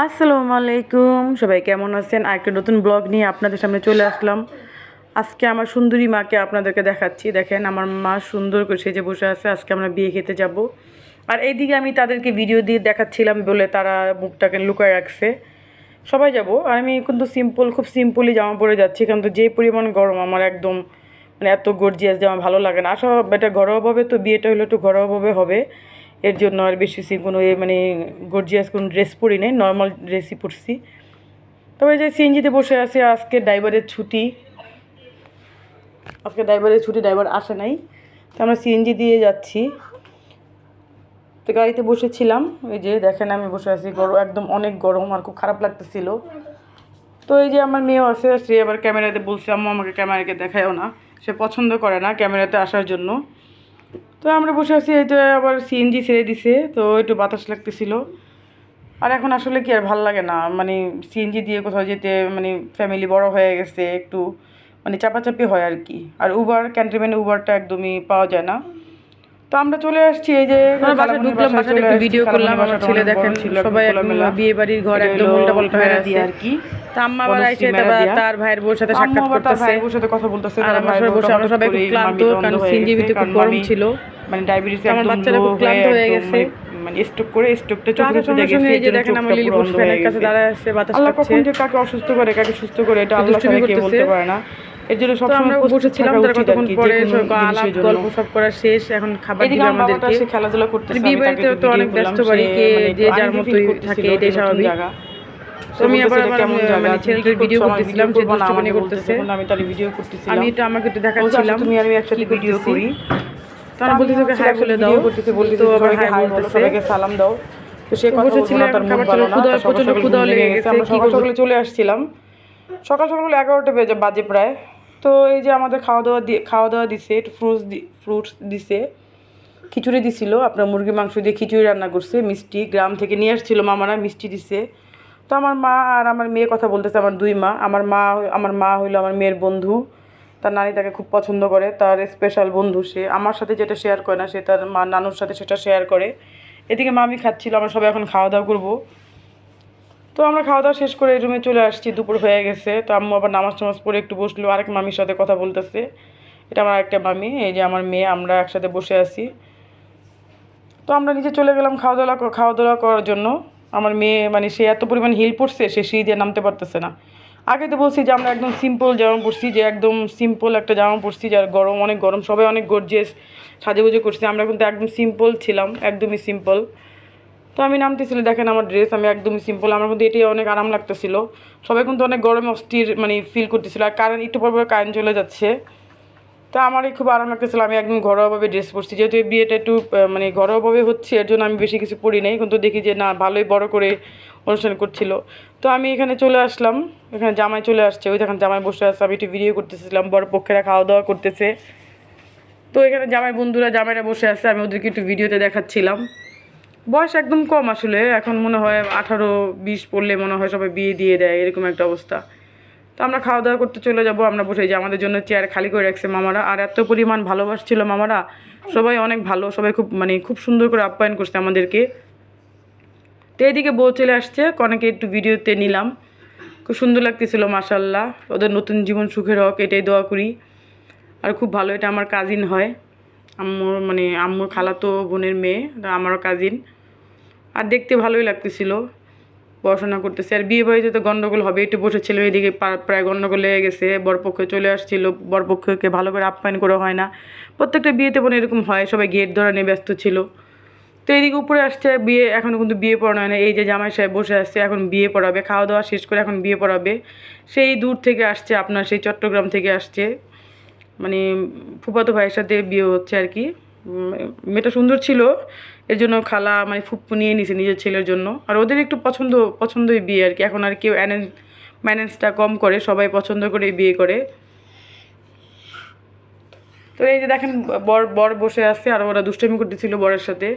আসসালামু আলাইকুম, সবাই কেমন আছেন? আরেকটা নতুন ব্লগ নিয়ে আপনাদের সামনে চলে আসলাম। আজকে আমার সুন্দরী মাকে আপনাদেরকে দেখাচ্ছি। দেখেন আমার মা সুন্দর করে সেজে বসে আছে। আজকে আমরা বিয়ে খেতে যাব। আর এইদিকে আমি তাদেরকে ভিডিও দিয়ে দেখাচ্ছিলাম বলে তারা মুখটাকে লুকায় রাখছে। সবাই যাব আর আমি কিন্তু খুব সিম্পলি জামা পরে যাচ্ছি, কিন্তু যে পরিমাণ গরম আমার একদম মানে এত গর্জিয়াস জামা ভালো লাগে না। আসলে এটা ঘরোয়াভাবে, তো বিয়েটা হলো একটু ঘরোয়াভাবে হবে, এর জন্য আর বেশি কোনো মানে গর্জিয়াস কোনো ড্রেস পরি নেই, নর্মাল ড্রেসই পরছি। তবে যে সিএনজিতে বসে আছে, আজকে ড্রাইভারের ছুটি, ড্রাইভার আসে নাই, তো আমরা সিএনজি দিয়ে যাচ্ছি। তো গাড়িতে বসেছিলাম, এই যে দেখেন আমি বসে আছি, গরম একদম অনেক গরম আর খুব খারাপ লাগতেছিল। তো এই যে আমার মেয়েও আছে, সে আবার ক্যামেরাতে বলছে আম্মু আমাকে ক্যামেরাকে দেখায়ও না, সে পছন্দ করে না ক্যামেরাতে আসার জন্য। তো আমরা বসে আছি, এই যে আবার সিএনজি ছেড়ে দিছে, তো একটু বাতাস লাগতেছিল। আর এখন আসলে কি আর ভাল লাগে না, মানে সিএনজি দিয়ে কোথাও যেতে, মানে ফ্যামিলি বড় হয়ে গেছে, একটু মানে চাপাচাপি হয় আর কি। আর ক্যান্টনমেন্টে উবারটা একদমই পাওয়া যায় না। তো আমরা চলে আসছি, এই যে বাসায় ঢুকলাম, বাসায় একটু ভিডিও করলাম। আমার ছেলে দেখেন সবাই একদম বিয়ে বাড়ির ঘর একদম উল্টা পাল্টা হয়ে আছে আর কি। তা আম্মা আবার আইসে তার ভাইয়ের বউর সাথে সাক্ষাৎ করতেছে, কথা বলতেছে। আর আমার সবাই বসে, আমরা সবাই খুব ক্লান্ত, কারণ সিএনজিবিতে খুব গরম ছিল, মানে ডায়াবেটিস, আমার বাচ্চারা খুব ক্লান্ত হয়ে গেছে, মানে স্ট্রোকটা চোখে চোখে দেখেন। এই যে দেখেন আমার লিলিপুট ফ্যানের কাছে দাঁড়ায় আছে, বাতাস খাচ্ছে। কখন যে কাকে অসুস্থ করে কাকে সুস্থ করে এটা আল্লাহ ছাড়া কেউ বলতে পারে না। এর জন্য সবসময় বসেছিলাম, তার কতক্ষণ পরে আলাপ গল্প সব করা শেষ, এখন খাবার দিবে আমাদেরকে। খেলাধুলা করতেছে, বিয়ে বাড়িতে তো অনেক ব্যস্ত বাড়ি, কে যে যার মতোই থাকে, এটাই স্বাভাবিক। আমি আবার মানে ছেলেদের ভিডিও করতেছিলাম, যে দুষ্টুমি করতেছে, আমি তার ভিডিও করতেছিলাম, আমি এটা আমাকে একটু দেখাচ্ছিলাম, তুমি আমি একসাথে ভিডিও করি। তারা বলতেছে ওকে হাই বলে দাও, তো আবার হাই বলতেছে, সবাইকে সালাম দাও। তো সে কথা বলছিল, তার খাবার ছিল, প্রচন্ড ক্ষুধা লেগে গেছে। আমরা সকাল সকালে চলে আসছিলাম, সকাল 11টা বাজে প্রায়। তো এই যে আমাদের খাওয়া দাওয়া দিছে, একটু ফ্রুটস দিছে, খিচুড়ি দিছিল, আপনার মুরগির মাংস দিয়ে খিচুড়ি রান্না করছে, মিষ্টি গ্রাম থেকে নিয়ে আসছিল মামারা, মিষ্টি দিছে। তো আমার মা আর আমার মেয়ে কথা বলতেছে, আমার দুই মা। আমার মা হইলো আমার মেয়ের বন্ধু, তার নানি তাকে খুব পছন্দ করে, তার স্পেশাল বন্ধু সে। আমার সাথে যেটা শেয়ার করে না, সে তার মা নানুর সাথে সেটা শেয়ার করে। এদিকে মামি খাচ্ছিল, আমরা সবাই এখন খাওয়া দাওয়া করবো। তো আমরা খাওয়া দাওয়া শেষ করে রুমে চলে আসছি, দুপুর হয়ে গেছে। তো আম্মু আবার নামাজ পড়ে একটু বসলো, আরেক মামির সাথে কথা বলতেছে। এটা আমার একটা মামি, এই যে আমার মেয়ে, আমরা একসাথে বসে আছি। তো আমরা নিচে চলে গেলাম খাওয়া দাওয়া করার জন্য। আমার মেয়ে মানে সে এত পরিমাণ হিল পড়ছে, সে সিঁড়ি দিয়ে নামতে পারতেছে না। আগে তো বলছি যে আমরা একদম সিম্পল জামা পরছি, যে একদম সিম্পল একটা জামা পরছি, যার অনেক গরম, সবাই অনেক গর্জিয়াস সাজুগুজু করছি, আমরা কিন্তু একদম সিম্পল ছিলাম, একদমই সিম্পল। তো আমি নামতেছিল, দেখেন আমার ড্রেস, আমি একদমই সিম্পল, আমার কিন্তু এটাই অনেক আরাম লাগতেছিল। সবাই কিন্তু অনেক গরমে অস্থির মানে ফিল করতেছিল, আর একটু পর কারেন্ট চলে যাচ্ছে। তো আমারই খুব আরাম লাগতেছিল, আমি একদম ঘরোয়াভাবে ড্রেস পরছি, যেহেতু এই বিয়েটা একটু মানে ঘরোয়াভাবে হচ্ছে, এর জন্য আমি বেশি কিছু পরি নাই, কিন্তু দেখি যে না, ভালোই বড় করে অনুষ্ঠান করছিল। তো আমি এখানে চলে আসলাম, এখানে জামাই চলে আসছে, ওই দেখেন জামাই বসে আসছে, আমি একটু ভিডিও করতেছিলাম, বড় পক্ষেরা খাওয়া দাওয়া করতেছে। তো এখানে জামাইরা বসে আছে, আমি ওদেরকে একটু ভিডিওতে দেখাচ্ছিলাম। বয়স একদম কম আসলে, এখন মনে হয় 18-20 পড়লে মনে হয় সবাই বিয়ে দিয়ে দেয়, এরকম একটা অবস্থা। তো আমরা খাওয়া দাওয়া করতে চলে যাব, আমরা বসে, যে আমাদের জন্য চেয়ার খালি করে রাখছে মামারা, আর এত পরিমাণ ভালোবাসছিল মামারা, সবাই অনেক ভালো, সবাই খুব সুন্দর করে আপ্যায়ন করছে আমাদেরকে। তো এইদিকে বউ চলে আসছে, অনেকে একটু ভিডিওতে নিলাম, খুব সুন্দর লাগতেছিল মাশাল্লাহ। ওদের নতুন জীবন সুখের হোক, এটাই দোয়া করি। আর খুব ভালো, এটা আমার কাজিন হয়, আম্মুর খালাতো বোনের মেয়ে, আমারও কাজিন। আর দেখতে ভালোই লাগতেছিল, পড়াশোনা করতেছে। আর বিয়ে বাড়িতে তো গন্ডগোল হবে, একটু বসেছিল, এদিকে প্রায় গন্ডগোল লেগে গেছে, বরপক্ষ চলে আসছিল, বরপক্ষকে ভালো করে আপ্যায়ন করা হয় না। প্রত্যেকটা বিয়েতে বোন এরকম হয়, সবাই গেট ধরা নিয়ে ব্যস্ত ছিল। তো এদিকে উপরে আসছে বিয়ে, এখনও কিন্তু বিয়ে পড়ানো হয় না। এই যে জামাই সাহেব বসে আসছে, এখন বিয়ে পড়াবে, খাওয়া দাওয়া শেষ করে এখন বিয়ে পড়াবে। সেই দূর থেকে আসছে, আপনার সেই চট্টগ্রাম থেকে আসছে, মানে ফুফাতো ভাইয়ের সাথে বিয়ে হচ্ছে আর কি। মেয়েটা সুন্দর ছিল, এর জন্য খালা মানে ফুপ্পু নিয়ে নিছে নিজের ছেলের জন্য। আর ওদের একটু পছন্দই বিয়ে আর কি, এখন আর কেউ ম্যানেজটা কম করে, সবাই পছন্দ করে বিয়ে করে। তো এই যে দেখেন বর বসে আছে, আর ওরা দুষ্টামি করতেছিল বরের সাথে।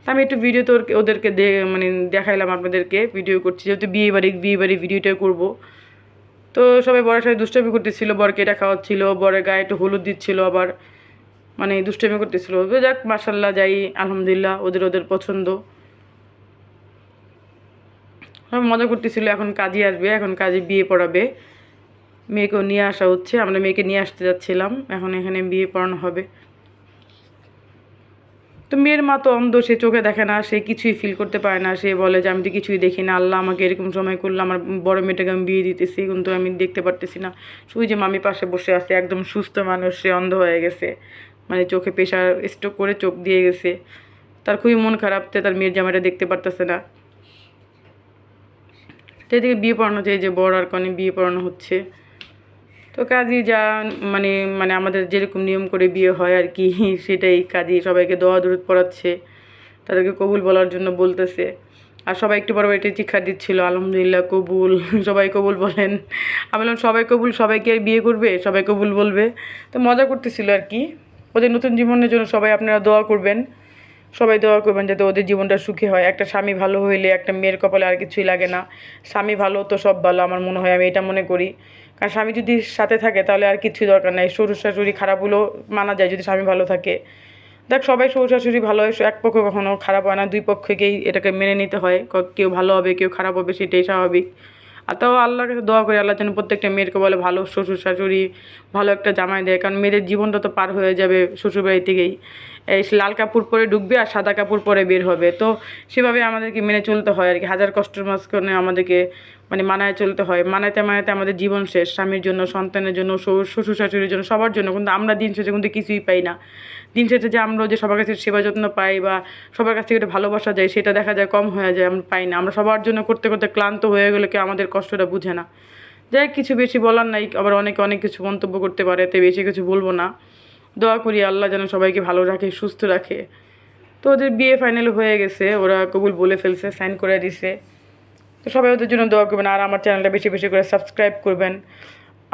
তা আমি একটু ভিডিও তো ওদেরকে মানে দেখাইলাম আপনাদেরকে, ভিডিও করছি, যেহেতু বিয়ে বাড়ি ভিডিওটা করব। তো সবাই বরের সাথে দুষ্টামি করতেছিল, বরকে এটা খাওয়াচ্ছিল, বরের গায়ে একটু হলুদ দিচ্ছিল, আবার মানে দুষ্টামি করতেছিল। তো যাক মাশাল্লাহ, যাই আলহামদুলিল্লাহ, ওদের পছন্দ। সবাই মজা করতেছিল। এখন কাজী আসবে, এখন কাজী বিয়ে পড়াবে, মেয়েকেও নিয়ে আসা হচ্ছে। আমরা মেয়েকে নিয়ে আসতে যাচ্ছিলাম, এখন এখানে বিয়ে পড়ানো হবে। তো মেয়ের মা তো অন্ধ, সে চোখে দেখে না, সে কিছুই ফিল করতে পারে না। সে বলে যে আমি তো কিছুই দেখি না, আল্লাহ আমাকে এরকম সময় করলো, আমার বড় মেয়েটাকে আমি বিয়ে দিতেছি কিন্তু আমি দেখতে পারতেছি না। ওই যে মামি পাশে বসে আছে, একদম সুস্থ মানুষ, সে অন্ধ হয়ে গেছে, মানে চোখে প্রেশার স্ট্রোক করে চোখ দিয়ে গেছে। তার খুবই মন খারাপ, তার মেয়ের জামাইটা দেখতে পারতেছে না। তো এদিকে বিয়ে পড়ানো যায়, যে বর আর কনে বিয়ে পড়ানো হচ্ছে। তো কাজী যা মানে মানে আমাদের যেরকম নিয়ম করে বিয়ে হয় আর কি, সেটাই কাজী সবাইকে দোয়া দরুদ পড়াচ্ছে, তাদেরকে কবুল বলার জন্য বলতেছে। আর সবাই একটু বড় একটু চিৎকার দিচ্ছিল, আলহামদুলিল্লাহ কবুল, সবাই কবুল বলেন। আমি বললাম সবাই কবুল, সবাইকে আর বিয়ে করবে, সবাই কবুল বলবে। তো মজা করতেছিল আর কি। ওদের নতুন জীবনের জন্য সবাই আপনারা দোয়া করবেন, সবাই দোয়া করবেন যাতে ওদের জীবনটা সুখী হয়। একটা স্বামী ভালো হইলে একটা মেয়ের কপালে আর কিছুই লাগে না। স্বামী ভালো তো সব ভালো, আমার মনে হয়, আমি এটা মনে করি। কারণ স্বামী যদি সাথে থাকে তাহলে আর কিছুই দরকার নাই। শ্বশুর শাশুড়ি খারাপ হলেও মানা যায় যদি স্বামী ভালো থাকে। দেখ সবাই শ্বশুর শাশুড়ি ভালো হয়, এক পক্ষ কখনো খারাপ হয় না, দুই পক্ষকেই এটাকে মেনে নিতে হয়। কেউ ভালো হবে কেউ খারাপ হবে, সেটাই স্বাভাবিক। আর তাও আল্লাহর কাছে দোয়া করি আল্লাহ যেন প্রত্যেকটা মেয়েকে বলে ভালো শ্বশুর শাশুড়ি, ভালো একটা জামাই দেয়। কারণ মেয়েদের জীবনটা তো পার হয়ে যাবে শ্বশুরবাড়ি থেকেই, এই লাল কাপড় পরে ঢুকবে আর সাদা কাপড় পরে বের হবে। তো সেভাবে আমাদেরকে মেনে চলতে হয় আর কি। হাজার কষ্টের মাঝখানে আমাদেরকে মানে মানায় চলতে হয়। মানাতে মানাতে আমাদের জীবন শেষ, স্বামীর জন্য, সন্তানের জন্য, শ্বশুর শাশুড়ির জন্য, সবার জন্য। কিন্তু আমরা দিন শেষে কিন্তু কিছুই পাই না। দিন শেষে যে আমরা যে সবার কাছে সেবা যত্ন পাই বা সবার কাছ থেকে একটা ভালোবাসা যায়, সেটা দেখা যায় কম হয়ে যায়, আমরা পাই না। আমরা সবার জন্য করতে করতে ক্লান্ত হয়ে গেলে কেউ আমাদের কষ্টটা বুঝে না। যাই কিছু বেশি বলার নাই, আবার অনেকে অনেক কিছু মন্তব্য করতে পারে, তাই বেশি কিছু বলবো না। দোয়া করি আল্লাহ যেন সবাইকে ভালো রাখে, সুস্থ রাখে। তো ওদের বিয়ে ফাইনাল হয়ে গেছে, ওরা কবুল বলে ফেলছে, সাইন করে দিছে। তো সবাই ওদের জন্য দোয়া করবেন, আর আমার চ্যানেলটা বেশি বেশি করে সাবস্ক্রাইব করবেন।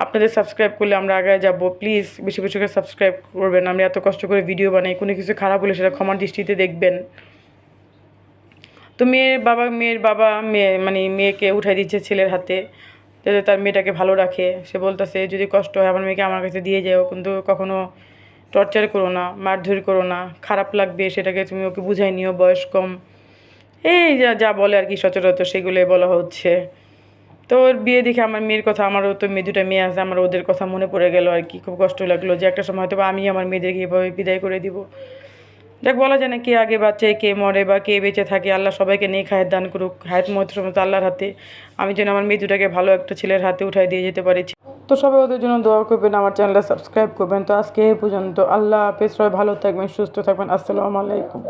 আপনাদের সাবস্ক্রাইব করলে আমরা আগে যাব, প্লিজ বেশি বেশি করে সাবস্ক্রাইব করবেন। আমরা এত কষ্ট করে ভিডিও বানাই, কোনো কিছু খারাপ হলে সেটা ক্ষমার দৃষ্টিতে দেখবেন। তো মেয়ের বাবা মানে মেয়েকে উঠাই দিচ্ছে ছেলের হাতে, যাতে তার মেয়েটাকে ভালো রাখে। সে বলতেছে যদি কষ্ট হয় আমার মেয়েকে আমার কাছে দিয়ে যাও, কিন্তু কখনো টর্চার করো না, মারধর করো না, খারাপ লাগবে সেটাকে তুমি ওকে বুঝাই নিও, বয়স কম। এই যা যা বলে আর কি সচরাচর সেগুলোই বলা হচ্ছে। তো ওর বিয়ে দেখে আমার মেয়ের কথা, আমারও তো দুটা মেয়ে আছে, আমার ওদের কথা মনে পড়ে গেল আর কি। খুব কষ্ট লাগলো যে একটা সময় হয়তো আমি আমার মেয়েদেরকে এভাবে বিদায় করে দিব। যাক, বলা যায় না কে আগে বাঁচে কে মরে বা কে বেঁচে থাকে। আল্লাহ সবাইকে নেক হায়াত দান করুক। হায়াত মত সমস্ত আল্লাহর হাতে। আমি যেন আমার মেয়ে দুটাকে ভালো একটা ছেলের হাতে উঠাই দিয়ে যেতে পারি। তো সবাই ওদের জন্য দোয়া করবেন, আমার চ্যানেলটা সাবস্ক্রাইব করবেন। তো আজকে এই পর্যন্ত, আল্লাহ হাফেজ, সবাই ভালো থাকবেন, সুস্থ থাকবেন। আসসালামু আলাইকুম।